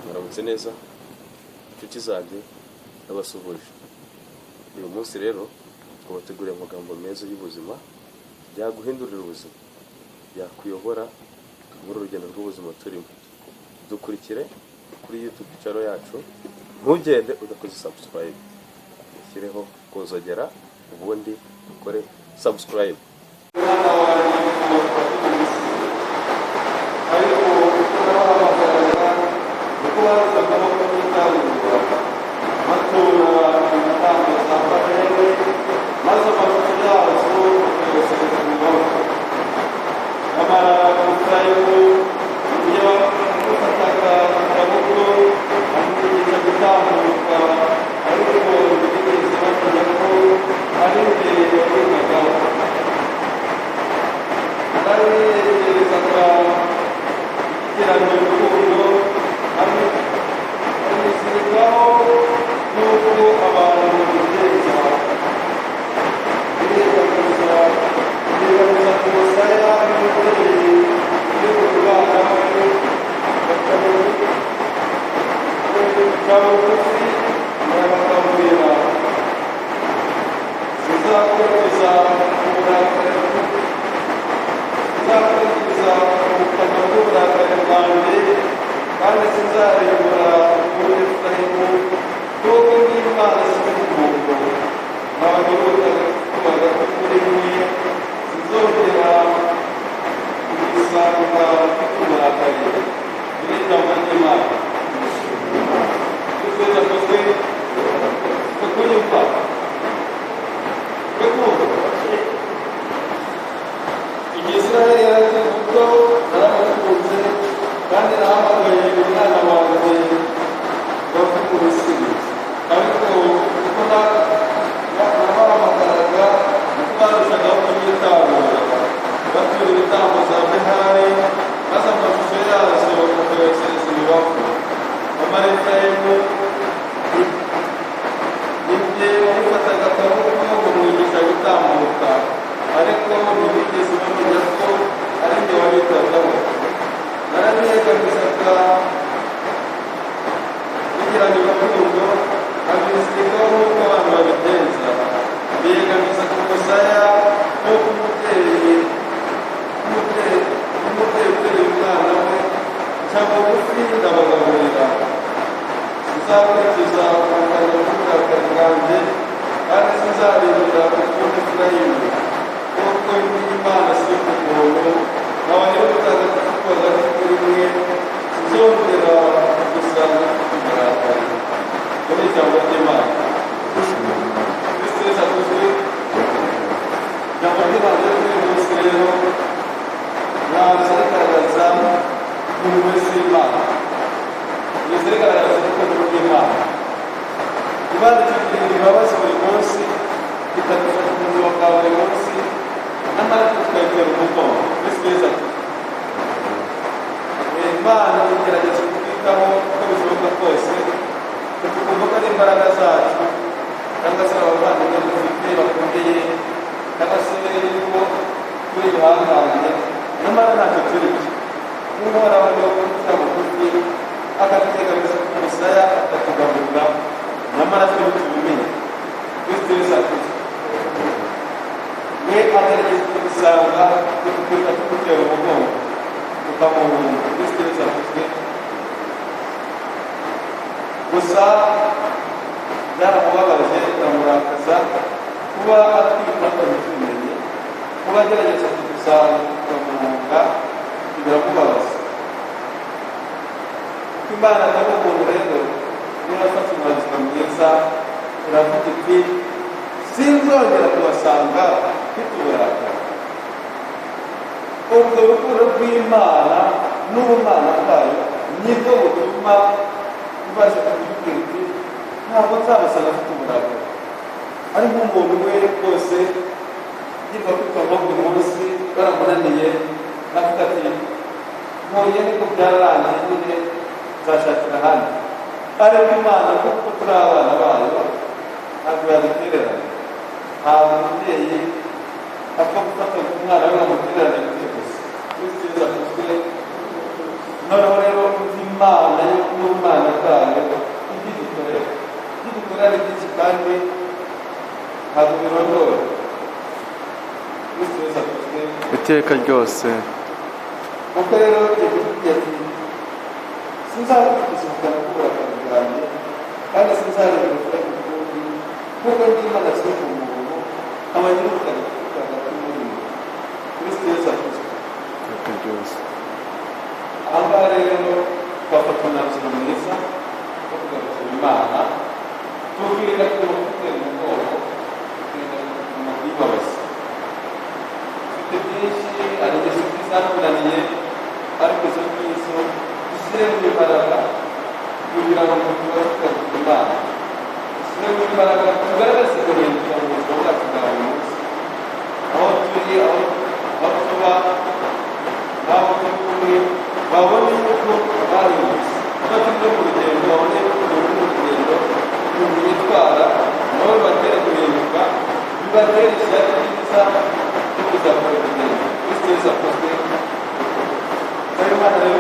mwaramutse neza inshuti zanjye n'abasuhuje. Uyu munsi rero twabateguriye amagambo meza y'ubuzima byaguhindurira ubuzima, byakuyobora muri urugendo rw'ubuzima turimo. Dukurikire kuri YouTube channel yacu, ntugende udakoze subscribe, ushyireho kuzogera ubundi ukore subscribe. No, imana n'ubumana bwayo ibyidukorera ari byinshi kandi ntabwo birondora. Kristo Yesu akozwe iteka ryose. kuko rero yavuze ati sinzabakiza ubukana bw'uburakari bwanjye kandi sinzareba ubutaka bw'undi kuko ndi Imana ziri ku muntu abagira ubukana hagati muri mwe. Kristo Yesu akozwe iteka ryose. aha ngaha rero twafata umwanzuro mwiza wo kugarukira Imana tukirinda kuguma kutera umugongo tukirinda kuguma kwibabaza. Dufite byinshi hari ingeso mbi zatunaniye ariko izo ngizo dushyiremo imbaraga kugira ngo tugarukire Imana, dushyiremo imbaraga tugaragaze guhindura mu buzima bwacu bwa buri munsi aho turi, aho tuba, n'aho turi kumwe babone yuko barindutse. Niba turi no mu rugendo babone yuko turi mu rugendo umuntu yitwara nabo bibatere guhinduka, bibatere ishyari ryiza ryo kuzakora urugendo. Kristo Yesu akozwe. Imana rero